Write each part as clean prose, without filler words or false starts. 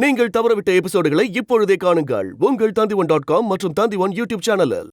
நீங்கள் தவறவிட்ட எபிசோடுகளை இப்பொழுதே காணுங்கள் உங்கள் Tandivan.com மற்றும் Tandivan யூடியூப் சேனலில்.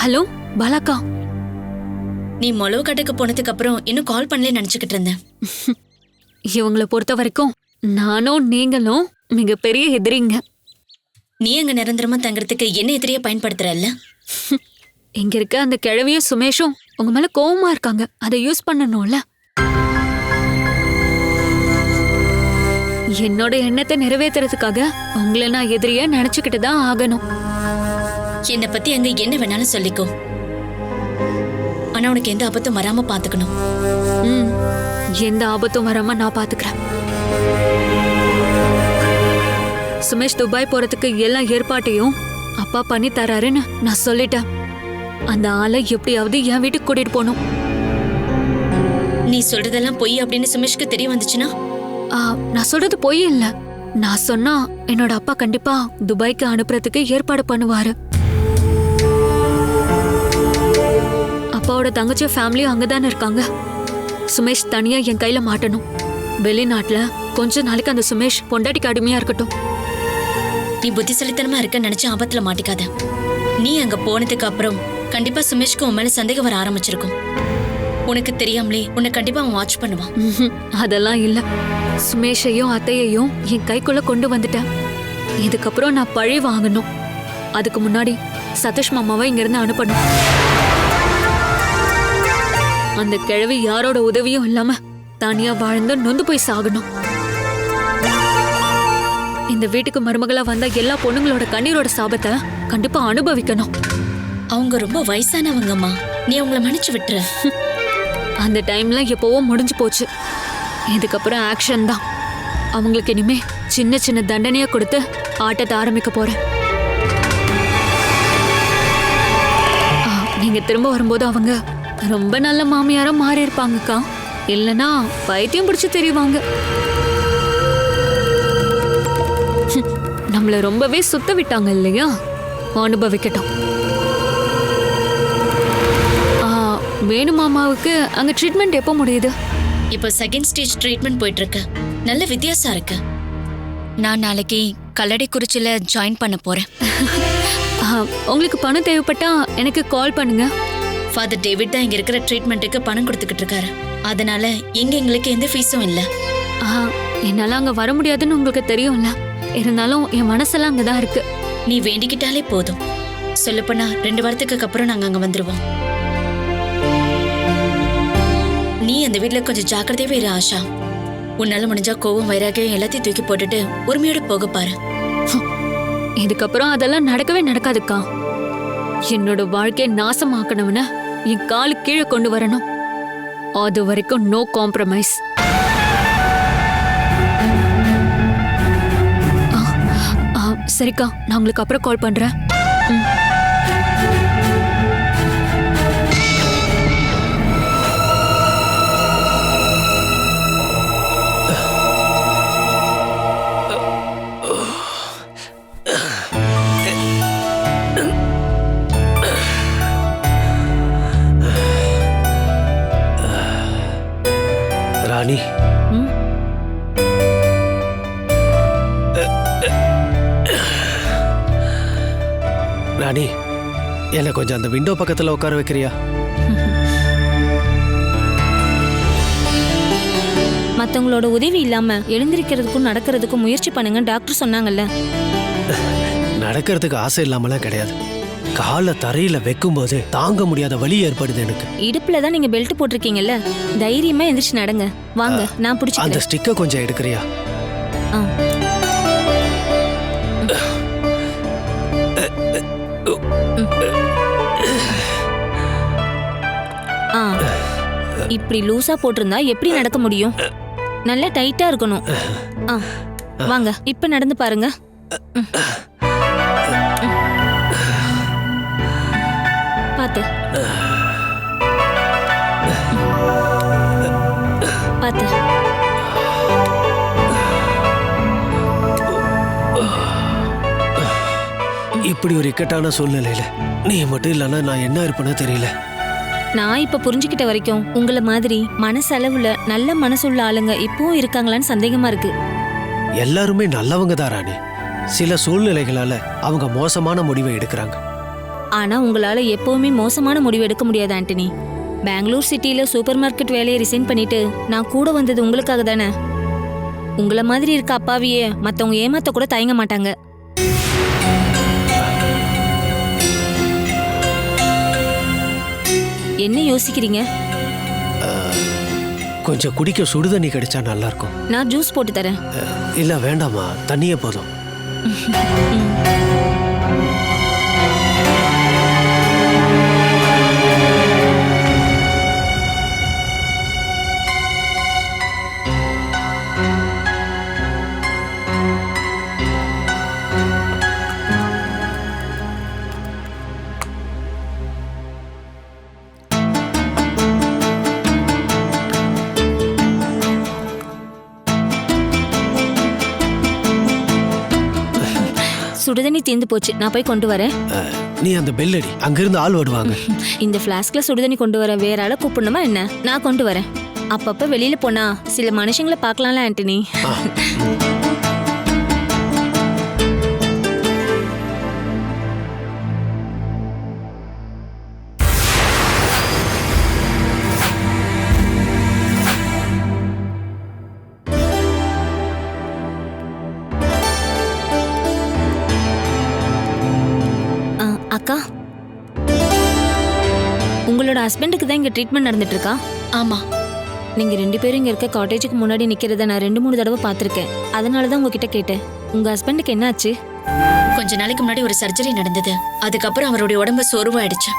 ஹலோ பாலாக்கா, நீ மொளவு கடைக்கு போனதுக்கு அப்புறம் இன்னும் கால் பண்ணல நினைச்சுக்கிட்டு இருந்தேன். இவங்கள பொறுத்த வரைக்கும் நானும் நீங்களும் மிகப்பெரிய எதிரிங்க. நீ அங்க நிரந்தரமா தங்கறதுக்கு என்ன எதிரியா பயன்படுத்துறல்ல? இங்க இருக்க அந்த கிழவியும் சுமேஷும் உங்க மேல கோவமா இருக்காங்க. அதை யூஸ் பண்ணணும்ல. என்னோட எண்ணத்தை நிறைவேற்றுறதுக்காக உங்களை நான் எதிரியா நினைச்சுக்கிட்டு தான் ஆகணும். என்னை பத்தி அங்க என்ன வேணாலும் சொல்லிக்கோ, ஆனா உனக்கு எந்த ஆபத்தும் வராம பாத்துக்கணும். எந்த ஆபத்தும் வராம நான் பாத்துக்கிறேன். சுமேஷ் துபாய் போறதுக்கு எல்லா ஏற்பாட்டையும் அப்பா பண்ணி தராருன்னு நான் சொல்லிட்டேன். அந்த ஆளை எப்படியாவது என் வீட்டுக்கு கூட்டிட்டு போகணும். நீ சொல்றதெல்லாம் பொய் அப்படின்னு சுமேஷ்க்கு தெரிய வந்துச்சுன்னா? நான் சொல்றது பொய் இல்ல. நான் சொன்னா என்னோட அப்பா கண்டிப்பா துபாய்க்கு அனுப்புறதுக்கு ஏற்பாடு பண்ணுவாரு. அப்பாவோட தங்கச்சி ஃபேமிலியும் அங்கதானே இருக்காங்க. சுமேஷ் தனியா என் கையில மாட்டணும். வெளிநாட்டுல கொஞ்ச நாளைக்கு அந்த சுமேஷ் பொண்டாட்டிக்கு அடிமையா இருக்கட்டும். நீ புத்திசாலித்தனமா இருக்க நினைச்சு ஆபத்துல மாட்டிக்காத. நீ அங்க போனதுக்கு அப்புறம் கண்டிப்பா சுமேஷ்க்கு உன் மேல சந்தேகம் வர ஆரம்பிச்சிருக்கும். உனக்கு தெரியாமலே உன்னை கண்டிப்பா அவன் வாட்ச் பண்ணுவான். அதெல்லாம் இல்ல. சுமேஷையும் அத்தையையும் என் கைக்குள்ள கொண்டு வந்துட்டேன். இதுக்கப்புறம் நான் பழி வாங்கணும். அதுக்கு முன்னாடி சதீஷ் மாமாவை இங்கிருந்து அனுப்பணும். அந்த கிழவி யாரோட உதவியும் இல்லாம தனியா வாழ்ந்து நொந்து போய் சாகணும். இந்த வீட்டுக்கு மருமகளா வந்த எல்லா பொண்ணுங்களோட கண்ணீரோட சாபத்தை கண்டிப்பா அனுபவிக்கணும். அவங்க ரொம்ப வயசானவங்கம்மா, நீ அவங்கள மன்னிச்சு விட்டுற. அந்த டைம்ல எப்பவோ முடிஞ்சு போச்சு. இதுக்கப்புறம் ஆக்ஷன் தான். அவங்களுக்கு இனிமே சின்ன சின்ன தண்டனையா கொடுத்து ஆட்டத்தை ஆரம்பிக்க போறேன். நீங்க திரும்ப வரும்போது அவங்க ரொம்ப நல்ல மாமியாரா மாறி இருப்பாங்கக்கா. இல்லனா பைத்தியம் பிடிச்சு தெரியுவாங்க. நம்மள ரொம்பவே சுத்த விட்டாங்க இல்லையா? அனுபவிக்கட்டும். வேணு மாமாவுக்கு அங்க ட்ரீட்மெண்ட் எப்போ முடியுது? இப்போ செகண்ட் ஸ்டேஜ் ட்ரீட்மெண்ட் போயிட்டு இருக்கு. நல்ல வித்தியாசம் இருக்கு. நான் நாளைக்கு கல்லடைக்குறிச்சியில ஜாயின் பண்ண போறேன். உங்களுக்கு பணம் தேவைப்பட்டா எனக்கு கால் பண்ணுங்க. ஃபாதர் டேவிட் தான் இங்க இருக்கிற ட்ரீட்மெண்ட்டுக்கு பணம் கொடுத்துக்கிட்டு இருக்காரு. அதனால இங்க எங்களுக்கு எந்த ஃபீஸும் இல்ல. என்னால அங்க வர முடியாதுன்னு உங்களுக்கு தெரியும்ல. இருந்தாலும் என் மனசெல்லாம் அங்கதான் இருக்கு. நீ வேண்டிக்கிட்டாலே போதும். சொல்லப்போனா 2 வாரத்துக்கு அப்புறம் நாங்க அங்க வந்துருவோம். நீ அந்த வீட்டுல கொஞ்சம் ஜாக்கிரதையாவே இரு ஆஷா. உன்னால முடிஞ்சா கோவம் வைராகியம் எல்லாத்தையும் தூக்கி போட்டுட்டு உரிமையோட போக பாரு. இதுக்கப்புறம் அதெல்லாம் நடக்கவே நடக்காதுக்கா. என்னோட வாழ்க்கையை நாசமாக்கணும்னு என் காலு கீழே கொண்டு வரணும். அது வரைக்கும் நோ காம்ப்ரமைஸ். சரிக்கா, நான் உங்களுக்கு அப்புறம் கால் பண்றேன். ராணி, ராணி, என்ன கொஞ்சம் அந்த விண்டோ பக்கத்துல உட்கார வைக்கிறியா? மத்தவங்களோட உதவி இல்லாம எழுந்திருக்கிறதுக்கும் நடக்கிறதுக்கும் முயற்சி பண்ணுங்க டாக்டர் சொன்னாங்கல்ல. நடக்கிறதுக்கு ஆசை இல்லாமலாம் கிடையாது. காலை தரையில வைக்கும்போது தாங்க முடியாத வலி ஏற்படுது எனக்கு. இடுப்புல தான் நீங்க பெல்ட் போட்டிருக்கீங்கல்ல, தைரியமா எந்திரிச்சு நடங்க. வாங்க, நான் அந்த பிடிச்சிக்கிறேன். ஸ்டிக்கை கொஞ்சம் எடுக்கிறியா? ஆ. ஆ. இப்படி லூசா போட்டிருந்தா எப்படி நடக்க முடியும்? நல்லா டைட்டா இருக்கணும். ஆ. வாங்க, இப்ப நடந்து பாருங்க. பாத்து பாத்து. இப்படி ஒரு இக்கட்டான சூழ்நிலையில நீ மட்டும் இல்லைன்னா நான் என்ன இருப்பேன்னு தெரியல. நான் இப்ப புரிஞ்சுக்கிட்ட வரைக்கும் உங்களை மாதிரி மனசளவுல நல்ல மனசுள்ள ஆளுங்க இப்பவும் இருக்காங்களான்னு சந்தேகமா இருக்கு. எல்லாருமே நல்லவங்க தான் ராணி. சில சூழ்நிலைகளால அவங்க மோசமான முடிவை எடுக்கிறாங்க. ஆனா உங்களால எப்பவுமே மோசமான முடிவு எடுக்க முடியாது ஆண்டனி. பெங்களூர் சிட்டில சூப்பர் மார்க்கெட் வேலையை ரிசைன் பண்ணிட்டு நான் கூட வந்தது உங்களுக்காக தானே. உங்களை மாதிரி இருக்க அப்பாவியே மத்தவங்க ஏமாத்த கூட தயங்க மாட்டாங்க. என்ன யோசிக்கிறீங்க? கொஞ்சம் குடிக்க சுடுதண்ணி கிடைச்சா நல்லா இருக்கும். நான் ஜூஸ் போட்டு தரேன். இல்ல வேண்டாமா, தண்ணியே போதும். சுடுதண்ணி தீர்ந்து போச்சு, நான் போய் கொண்டு வரேன். நீ அந்த பெல் அடி, அங்கிருந்து ஆள் வருவாங்க. இந்த பிளாஸ்க்ல சுடுதண்ணி கொண்டு வர வேற ஆளை கூப்பிடணுமா என்ன? நான் கொண்டு வரேன். அப்பப்ப வெளியில போனா சில மனுஷங்களை பார்க்கலாம்ல ஆண்டனி. அக்கா, உங்களோட ஹஸ்பண்டுக்கு தான் இங்க ட்ரீட்மெண்ட் நடந்துட்டு இருக்கா? ஆமா. நீங்க 2 பேரும் இங்க இருக்க காட்டேஜுக்கு முன்னாடி நிக்கிறத நான் 2-3 தடவை பார்த்திருக்கேன். அதனாலதான் உங்ககிட்ட கேட்டேன். உங்க ஹஸ்பண்டுக்கு என்ன ஆச்சு? கொஞ்ச நாளைக்கு முன்னாடி ஒரு சர்ஜரி நடந்தது. அதுக்கப்புறம் அவருடைய உடம்பு சோர்வாயிடுச்சு.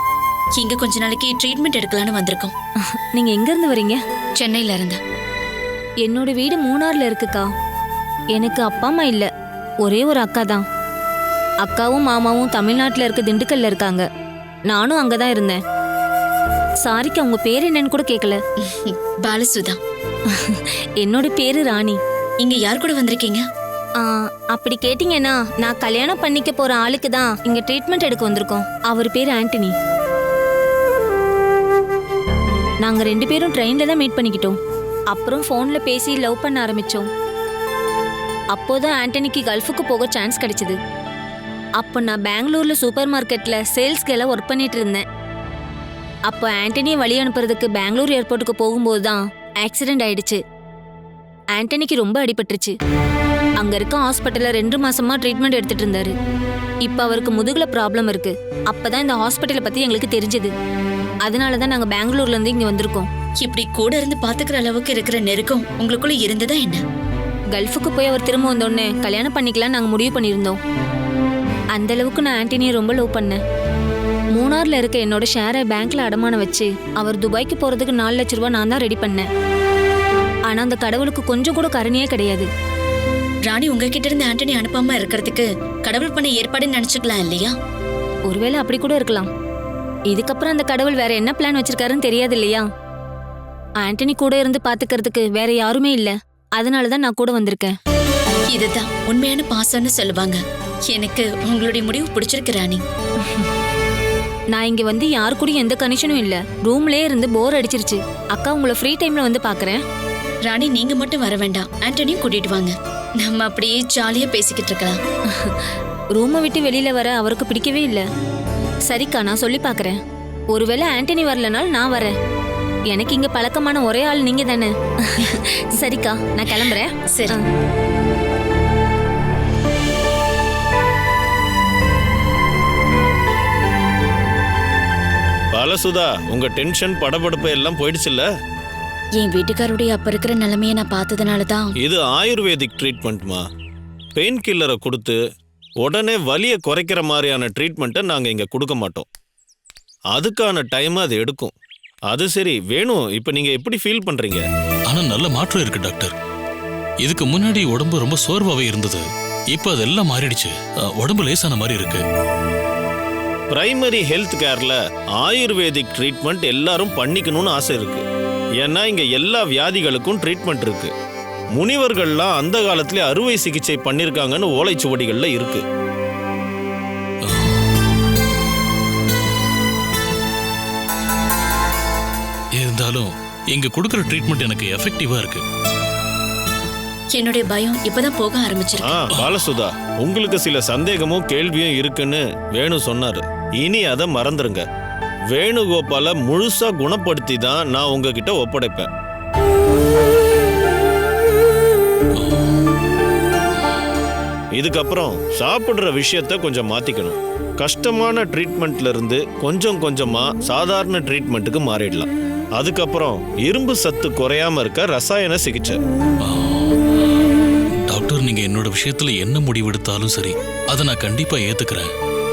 இங்க கொஞ்ச நாளைக்கு ட்ரீட்மெண்ட் எடுக்கலான்னு வந்திருக்கோம். நீங்க எங்க இருந்து வரீங்க? சென்னையில இருந்து. என்னோட வீடு மூணார்ல இருக்குக்கா. எனக்கு அப்பா அம்மா இல்ல, ஒரே ஒரு அக்கா தான். அக்காவும் மாமாவும் தமிழ்நாட்டுல இருக்க திண்டுக்கல்ல இருக்காங்க. நானும் அங்கதான் இருந்தேன். சாரிக்கு அவங்க பேர் என்னன்னு கூட கேட்கல. பாலசுதா. என்னோட பேரு ராணி. இங்க யார் கூட வந்திருக்கீங்க? அப்படி கேட்டீங்கன்னா நான் கல்யாணம் பண்ணிக்க போற ஆளுக்கு தான் இங்க ட்ரீட்மெண்ட் எடுக்க வந்திருக்கோம். அவர் பேரு ஆண்டனி. நாங்க 2 பேரும் ட்ரெயின்ல தான் மீட் பண்ணிக்கிட்டோம். அப்புறம் போன்ல பேசி லவ் பண்ண ஆரம்பிச்சோம். அப்போதான் ஆண்டனிக்கு கல்ஃபுக்கு போக சான்ஸ் கிடைச்சது. அப்போ நான் பெங்களூர்ல சூப்பர் மார்க்கெட்ல சேல்ஸ் கேர்லா ஒர்க் பண்ணிட்டு இருந்தேன். அப்போ ஆண்டனியை வழி அனுப்புறதுக்கு பெங்களூர் ஏர்போர்ட்டுக்கு போகும்போது தான் ஆக்சிடென்ட் ஆயிடுச்சு. ஆண்டனிக்கு ரொம்ப அடிபட்டுருச்சு. அங்க இருக்க ஹாஸ்பிட்டல்ல 2 மாசமா ட்ரீட்மெண்ட் எடுத்துட்டு இருந்தாரு. இப்ப அவருக்கு முதுகுல ப்ராப்ளம் இருக்கு. அப்பதான் இந்த ஹாஸ்பிட்டலை பத்தி எங்களுக்கு தெரிஞ்சது. அதனாலதான் நாங்க பெங்களூர்ல இருந்து இங்க வந்திருக்கோம். இப்படி கூட இருந்து பாத்துக்கிற அளவுக்கு இருக்கிற நெருக்கம் உங்களுக்குள்ள இருந்ததா என்ன? கல்ஃபுக்கு போய் அவர் திரும்ப வந்தோடனே கல்யாணம் பண்ணிக்கலாம் நாங்க முடிவு பண்ணியிருந்தோம். அந்த அளவுக்கு நான் ஆண்டனியை ரொம்ப லவ் பண்ணேன். மூணார்ல இருக்க என்னோட ஷேரை பேங்க்ல அடமானம் வச்சு அவர் துபாய்க்கு போறதுக்கு 4 லட்ச ரூபாய் நான் தான் ரெடி பண்ணேன். ஆனா அந்த கடவுளுக்கு கொஞ்சம் கூட கருணையே கிடையாது. ராணி, உங்ககிட்ட இருந்து ஆண்டனி அனுப்பாம இருக்கிறதுக்கு கடவுள் பண்ண ஏற்பாடுன்னு நினைச்சுக்கலாம் இல்லையா? ஒருவேளை அப்படி கூட இருக்கலாம். இதுக்கப்புறம் அந்த கடவுள் வேற என்ன பிளான் வச்சிருக்காருன்னு தெரியாது இல்லையா? ஆண்டனி கூட இருந்து பாத்துக்கிறதுக்கு வேற யாருமே இல்ல. அதனாலதான் நான் கூட வந்திருக்கேன். இதுதான் உண்மையான பாசம்னு சொல்லுவாங்க. எனக்கு உங்களுடைய முடிவு பிடிச்சிருக்கு ராணி. நான் இங்க வந்து யாரு கூடயும் எந்த கனெக்ஷனும் இல்ல. ரூம்லயே இருந்து போர் அடிச்சிருச்சு. அக்கா, உங்களை ஃப்ரீ டைம்ல வந்து பாக்குறேன். ராணி, நீங்க மட்டும் வர வேண்டாம், ஆண்டனியும் கூட்டிட்டு வாங்க. நம்ம அப்படியே ஜாலியா பேசிக்கிட்டு இருக்கலாம். ரூமை விட்டு வெளியில வர அவருக்கு பிடிக்கவே இல்ல. சரிக்கா, நான் சொல்லி பாக்குறேன். ஒருவேளை ஆண்டனி வரலனாலும் நான் வரேன். எனக்கு இங்க பழக்கமான ஒரே ஆள் நீங்க தானே. சரிக்கா, நான் கிளம்புறேன். சரி. பாலசுதா, உங்க டென்ஷன் படபடப்பு எல்லாம் போயிடுச்சுல்ல? என் வீட்டுக்காருடைய அப்ப இருக்கிற நிலைமையை நான் பார்த்ததுனால தான். இது ஆயுர்வேதிக் ட்ரீட்மெண்ட்மா. பெயின் கில்லரை கொடுத்து உடனே வலியை குறைக்கிற மாதிரியான ட்ரீட்மெண்ட்டை நாங்கள் இங்கே கொடுக்க மாட்டோம். அதுக்கான டைம் அது எடுக்கும். அது சரி வேணும், இப்போ நீங்கள் எப்படி ஃபீல் பண்ணுறீங்க? ஆனா நல்ல மாற்றம் இருக்கு டாக்டர். இதுக்கு முன்னாடி உடம்பு ரொம்ப சோர்வாவே இருந்தது, இப்போ அதெல்லாம் மாறிடுச்சு. உடம்பு லேசான மாதிரி இருக்கு. பிரைமரி ஹெல்த் கேர்ல ஆயுர்வேதிக் ட்ரீட்மெண்ட் எல்லாரும் பண்ணிக்கணும்னு ஆசை இருக்கு. ஏன்னா இங்க எல்லா வியாதிகளுக்கும் ட்ரீட்மெண்ட் இருக்கு. முனிவர்கள்லாம் அந்த காலத்திலே அறுவை சிகிச்சை பண்ணிருக்காங்கன்னு ஓலைச்சுவடிகள்ல இருக்கு. இருந்தாலும் இங்க கொடுக்கிற ட்ரீட்மெண்ட் எனக்கு எஃபெக்டிவா இருக்கு. என்னுடைய பயம் இப்பதான் போக ஆரம்பிச்சிருக்கு. பாலசுதா, உங்களுக்கு சில சந்தேகமும் கேள்வியும் இருக்குன்னு வேணு சொன்னாரு. இனி அதை மறந்துருங்க. வேணுகோபால முழுசா குணப்படுத்தி தான் நான் உங்ககிட்ட ஒப்படைப்பேன். இதுக்கப்புறம் சாப்பிடுற விஷயத்த கொஞ்சம் மாத்திக்கணும். கஷ்டமான ட்ரீட்மெண்ட்ல இருந்து கொஞ்சம் கொஞ்சமா சாதாரண ட்ரீட்மெண்ட்டுக்கு மாறிடலாம். அதுக்கப்புறம் இரும்பு சத்து குறையாம இருக்க ரசாயன சிகிச்சை. டாக்டர், நீங்க என்னோட விஷயத்துல என்ன முடிவெடுத்தாலும் சரி, அதை நான் கண்டிப்பா ஏத்துக்கிறேன்.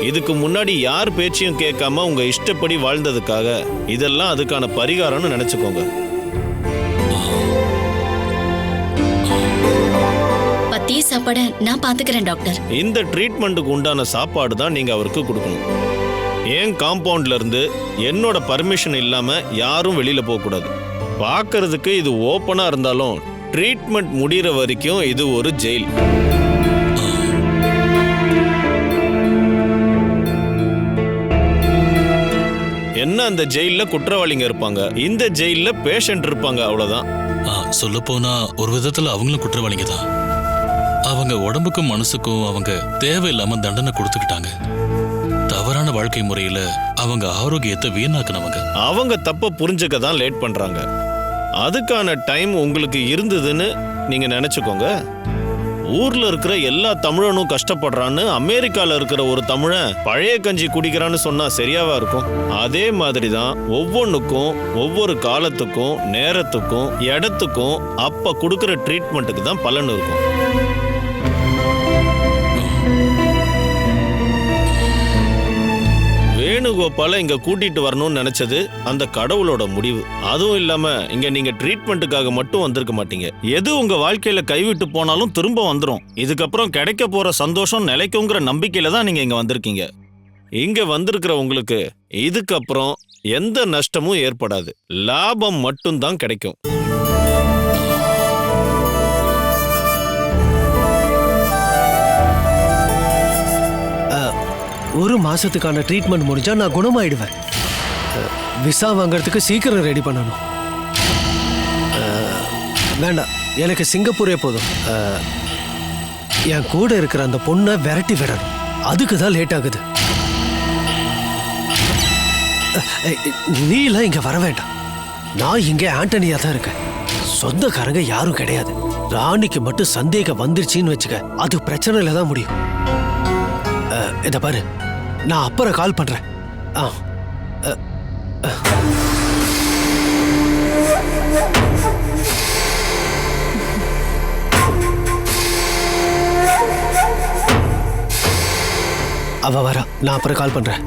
இதுக்கு முன்னாடி யார் பேச்சையும் கேட்காம உங்க இஷ்டப்படி வாழ்ந்ததுக்காக இதெல்லாம் அதுக்கான பரிகாரம்னு நினைச்சுக்கோங்க. பத்திய சாப்பாட நான் பாத்துக்கிறேன் டாக்டர். இந்த ட்ரீட்மெண்ட்டுக்கு உண்டான சாப்பாடு தான் நீங்க அவருக்கு கொடுக்கணும். ஏன் காம்பவுண்ட்ல இருந்து என்னோட பர்மிஷன் இல்லாம யாரும் வெளியில போக கூடாது. பார்க்கிறதுக்கு இது ஓப்பனா இருந்தாலும் ட்ரீட்மெண்ட் முடிகிற வரைக்கும் இது ஒரு ஜெயில். என்ன, அந்த ஜெயில குற்றவாளிங்க இருப்பாங்க, இந்த ஜெயில பேஷண்ட் இருப்பாங்க, அவ்வளவுதான். சொல்ல போனா ஒரு விதத்துல அவங்களும் குற்றவாளிங்க தான். அவங்க உடம்புக்கும் மனசுக்கும் அவங்க தேவையில்லாம தண்டனை கொடுத்துக்கிட்டாங்க. தவறான வாழ்க்கை முறையில அவங்க ஆரோக்கியத்தை வீணாக்குனவங்க. அவங்க தப்ப புரிஞ்சுக்க தான் லேட் பண்றாங்க. அதுக்கான டைம் உங்களுக்கு இருந்ததுன்னு நீங்க நினைச்சுக்கோங்க. ஊர்ல இருக்கிற எல்லா தமிழனும் கஷ்டப்படுறான்னு அமெரிக்கால இருக்கிற ஒரு தமிழன் பழைய கஞ்சி குடிக்கிறான்னு சொன்னா சரியாவா இருக்கும்? அதே மாதிரிதான் ஒவ்வொன்றுக்கும் ஒவ்வொரு காலத்துக்கும் நேரத்துக்கும் இடத்துக்கும் அப்ப கொடுக்கிற ட்ரீட்மெண்ட்டுக்கு தான் பலன் இருக்கும். வேணுகோபால இங்க கூட்டிட்டு வரணும்னு நினைச்சது அந்த கடவுளோட முடிவு. அதுவும் இல்லாம இங்க நீங்க ட்ரீட்மெண்ட்டுக்காக மட்டும் வந்திருக்க மாட்டீங்க. எது உங்க வாழ்க்கையில கைவிட்டு போனாலும் திரும்ப வந்துடும். இதுக்கப்புறம் கிடைக்க போற சந்தோஷம் நிலைக்குங்கிற நம்பிக்கையில தான் நீங்க இங்க வந்திருக்கீங்க. இங்க வந்திருக்கிற உங்களுக்கு இதுக்கப்புறம் எந்த நஷ்டமும் ஏற்படாது. லாபம் மட்டும்தான் கிடைக்கும். ஒரு மாசத்துக்கான ட்ரீட்மெண்ட் முடிஞ்சா நான் குணமாயிடுவேன். விசா வாங்கறதுக்கு சீக்கிரம் ரெடி பண்ணணும். வேண்டாம், எனக்கு சிங்கப்பூரே போதும். என் கூட இருக்கிற அந்த பொண்ணை விரட்டி விடணும். அதுக்கு தான் லேட் ஆகுது. நீ எல்லாம் இங்க வர வேண்டாம். நான் இங்க ஆண்டனியா தான் இருக்கேன். சொந்தக்காரங்க யாரும் கிடையாது. ராணிக்கு மட்டும் சந்தேகம் வந்துருச்சின்னு வச்சுக்க, அது பிரச்சனையில தான் முடியும். இத பாரு, நான் அப்புறம் கால் பண்றேன். அவ வரா, நான் அப்புறம் கால் பண்றேன்.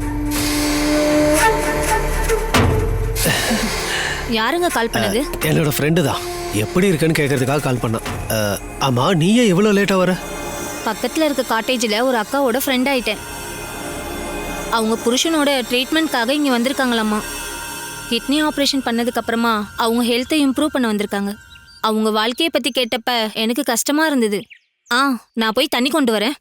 யாருங்க கால் பண்ணது? என்னோட ஃப்ரெண்டு தான். எப்படி இருக்குன்னு கேட்கறதுக்காக கால் பண்ணான். ஆமா, நீயே எவ்வளவு லேட்டா வர? பக்கத்துல இருக்க காட்டேஜில் ஒரு அக்காவோட ஃப்ரெண்ட் ஆயிட்டேன். அவங்க புருஷனோட ட்ரீட்மெண்ட்காக இங்கே வந்திருக்காங்களாம்மா. கிட்னி ஆப்ரேஷன் பண்ணதுக்கு அப்புறமா அவங்க ஹெல்த்தை இம்ப்ரூவ் பண்ண வந்திருக்காங்க. அவங்க வாழ்க்கையை பற்றி கேட்டப்ப எனக்கு கஷ்டமா இருந்தது. நான் போய் தண்ணி கொண்டு வரேன்.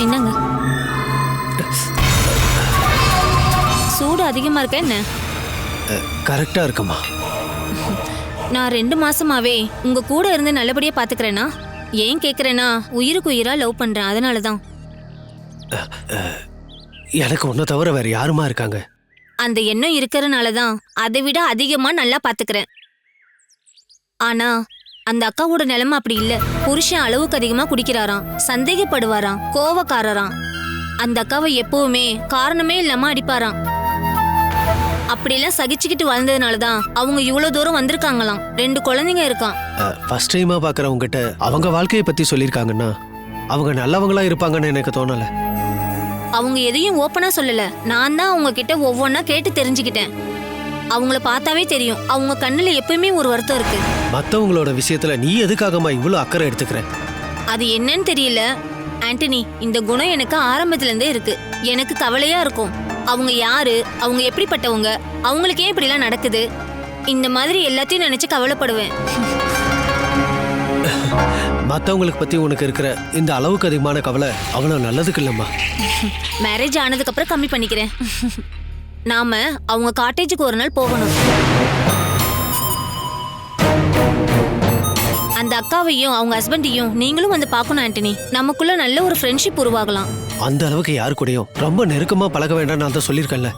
என்னங்க, சூடு அதிகமா இருக்கா என்ன? கரெக்டா இருக்குமா? நான் 2 மாசமாவே உங்க கூட இருந்து நல்லபடியா பாத்துக்கிறேனா? ஏன் கேக்குறேன்னா உயிருக்கு உயிரா லவ் பண்றேன், அதனாலதான். எனக்கு உன்னை தவிர வேற யாருமா இருக்காங்க? அந்த எண்ணம் இருக்கிறனாலதான் அதை விட அதிகமா நல்லா பாத்துக்கிறேன். ஆனா அந்த அக்காவோட நிலைமை அப்படி இல்ல. புருஷன் அளவுக்கு அதிகமா குடிக்கிறாராம், சந்தேகப்படுவாராம், கோவக்காரராம். அந்த அக்காவை எப்பவுமே காரணமே இல்லாம அடிப்பாராம். அப்படிலாம் சகிச்சுக்கிட்டு வாழ்ந்ததுனாலதான் அவங்க இவ்வளவு தூரம் வந்திருக்காங்களாம். 2 குழந்தைங்க இருக்கான். ஃபர்ஸ்ட் டைமா பாக்குறவங்க கிட்ட அவங்க வாழ்க்கையை பத்தி சொல்லியிருக்காங்கன்னா அவங்க நல்லவங்களா இருப்பாங்கன்னு எனக்கு தோணல. அவங்க எதையும் ஓப்பனா சொல்லல. நான் தான் அவங்க கிட்ட ஒவ்வொன்னா கேட்டு தெரிஞ்சுக்கிட்டேன். அவங்கள பார்த்தாவே தெரியும், அவங்க கண்ணுல எப்பயுமே ஒரு வருத்தம் இருக்கு. மத்தவங்களோட விஷயத்துல நீ எதுக்காகமா இவ்வளவு அக்கறை எடுத்துக்கிற? அது என்னன்னு தெரியல ஆண்டனி. இந்த குணம் எனக்கு ஆரம்பத்துல இருந்தே இருக்கு. எனக்கு கவலையா இருக்கும். அவங்க யாரு, அவங்க எப்படிப்பட்டவங்க, அவங்களுக்கு ஏன் இப்படிலாம் நடக்குது, இந்த மாதிரி எல்லாத்தையும் நினைச்சு கவலைப்படுவேன். மத்தவங்களுக்கு பத்தி உனக்கு இருக்கிற இந்த அளவுக்கு அதிகமான கவலை அவ்வளவு நல்லதுக்கு இல்லம்மா. மேரேஜ் ஆனதுக்கு அப்புறம் கம்மி பண்ணிக்கிறேன். நாம அவங்க காட்டேஜுக்கு ஒரு நாள் போகணும். அந்த அக்காவையும் அவங்க ஹஸ்பண்டையும் நீங்களும் வந்து பார்க்கணும் ஆண்டனி. நமக்குள்ள நல்ல ஒரு ஃப்ரெண்ட்ஷிப் உருவாகலாம். அந்த அளவுக்கு யாரு கூடயும் ரொம்ப நெருக்கமா பழக வேண்டாம் நான் தான் சொல்லியிருக்கேன்ல.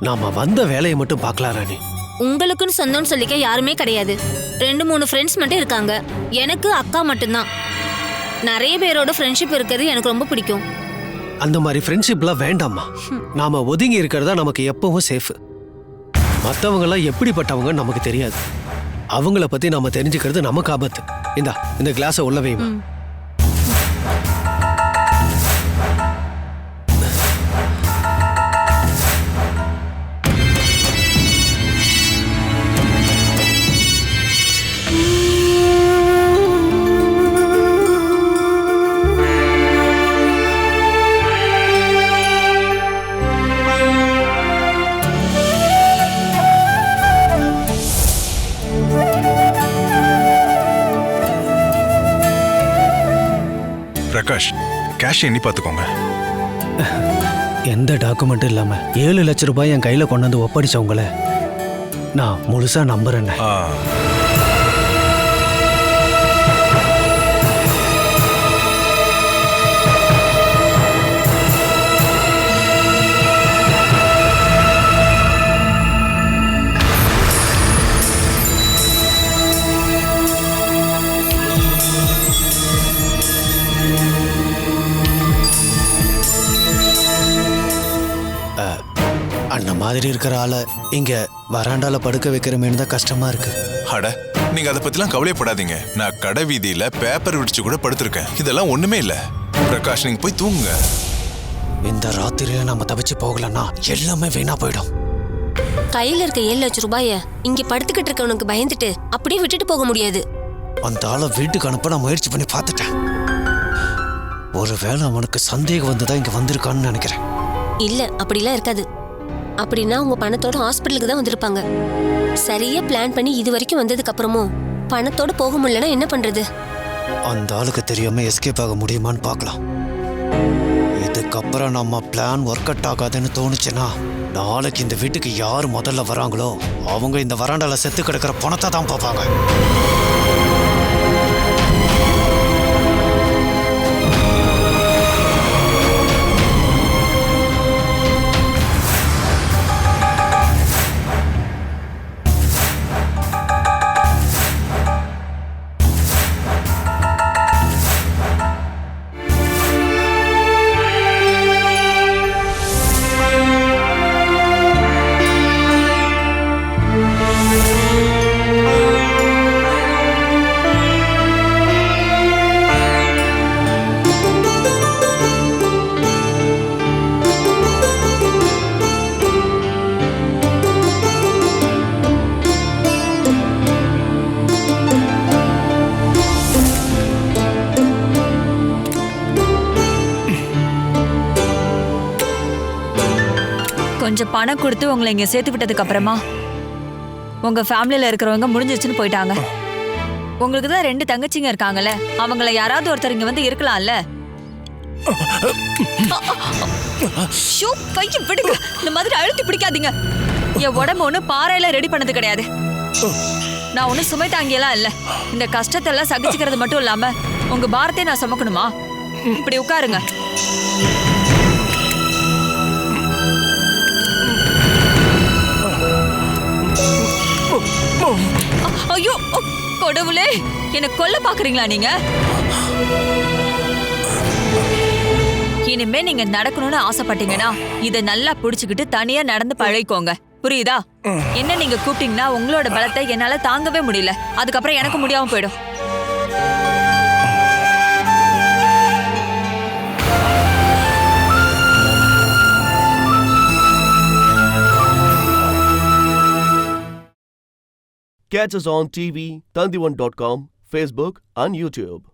நாம வந்த வேலையை மட்டும் பார்க்கலாம் ராணி. உங்களுக்குன்னு சொந்தம்னு சொல்லிக்க யாருமே கிடையாது. 2-3 ஃப்ரெண்ட்ஸ் மட்டும் இருக்காங்க. எனக்கு அக்கா மட்டும்தான். நிறைய பேரோட ஃப்ரெண்ட்ஷிப் இருக்கிறது எனக்கு ரொம்ப பிடிக்கும். அந்த மாதிரி ஃப்ரெண்ட்ஷிப்லாம் வேண்டாமா. நாம ஒதுங்கி இருக்கிறதா நமக்கு எப்பவும் சேஃப். மற்றவங்க எல்லாம் எப்படிப்பட்டவங்க நமக்கு தெரியாது. அவங்கள பத்தி நாம தெரிஞ்சுக்கிறது நமக்கு ஆபத்து. இந்த கிளாஸை உள்ள வைமா. பிரகாஷ், கேஷ் எண்ணி பார்த்துக்கோங்க. எந்த டாக்குமெண்ட்டும் இல்லாம 7 லட்சம் ரூபாய் என் கையில கொண்டு வந்து ஒப்படைச்சவங்கள நான் முழுசா நம்புறேன். அந்த மாதிரி இருக்கிற ஆளை இங்க வராண்டால படுக்க வைக்கிறமேனு தான் கஷ்டமா இருக்கு. அட, நீங்க அதை பத்திலாம் கவலைப்படாதீங்க. நான் கடை வீதியில பேப்பர் விடிச்சு கூட படுத்திருக்கேன். இதெல்லாம் ஒண்ணுமே இல்ல. பிரகாஷ், நீங்க போய் தூங்குங்க. இந்த ராத்திரியில நம்ம தவிச்சு போகலன்னா எல்லாமே வீணா போயிடும். கையில இருக்க 7 லட்சம் ரூபாய இங்க படுத்துக்கிட்டு இருக்கவனுக்கு பயந்துட்டு அப்படியே விட்டுட்டு போக முடியாது. அந்த ஆளை வீட்டுக்கு அனுப்ப நான் முயற்சி பண்ணி பார்த்துட்டேன். ஒருவேளை அவனுக்கு சந்தேகம் வந்துதான் இங்க வந்திருக்கான்னு நினைக்கிறேன். இல்ல, அப்படிலாம் இருக்காது. அப்படின்னா உங்க பணத்தோட ஹாஸ்பிட்டலுக்கு தான் வந்திருப்பாங்க. சரியா பிளான் பண்ணி இது வரைக்கும் வந்ததுக்கு அப்புறமும் பணத்தோட போக முடியலன்னா என்ன பண்றது? அந்த ஆளுக்கு தெரியாம எஸ்கேப் ஆக முடியுமான்னு பார்க்கலாம். இதுக்கப்புறம் நம்ம பிளான் ஒர்க் அவுட் ஆகாதுன்னு தோணுச்சுன்னா நாளைக்கு இந்த வீட்டுக்கு யார் முதல்ல வராங்களோ அவங்க இந்த வராண்டால செத்து கிடக்கிற பணத்தை தான் பார்ப்பாங்க. கொஞ்சம் பணம் கொடுத்து உங்களை இங்க சேர்த்து விட்டதுக்கு அப்புறமா உங்க ஃபேமிலியில இருக்கிறவங்க முடிஞ்சிருச்சுன்னு போயிட்டாங்க. உங்களுக்கு தான் 2 தங்கச்சிங்க இருக்காங்கல்ல, அவங்கள யாராவது ஒருத்தர் இங்க வந்து இருக்கலாம்ல. ஷூ, கையை விடுங்க. இந்த மாதிரி அழுத்தி பிடிக்காதீங்க. என் உடம்பு ஒண்ணு பாறையில ரெடி பண்ணது கிடையாது. நான் ஒன்றும் சுமை தாங்கியெல்லாம் இல்லை. இந்த கஷ்டத்தெல்லாம் சகிச்சுக்கிறது மட்டும் இல்லாம உங்க பாரத்தை நான் சுமக்கணுமா? இப்படி உட்காருங்க. ஐயோ கடவுளே, என்ன கொல்ல பாக்குறீங்களா நீங்க? இனிமே நீங்க நடக்கணும்னு ஆசைப்பட்டீங்கன்னா இதை நல்லா புடிச்சுக்கிட்டு தனியா நடந்து பழகிக்கோங்க. புரியுதா? என்ன நீங்க கூப்பிட்டீங்கன்னா உங்களோட பலத்தை என்னால தாங்கவே முடியல. அதுக்கப்புறம் எனக்கு முடியாம போயிடும். Catch us on TV, Tandivan.com, Facebook and YouTube.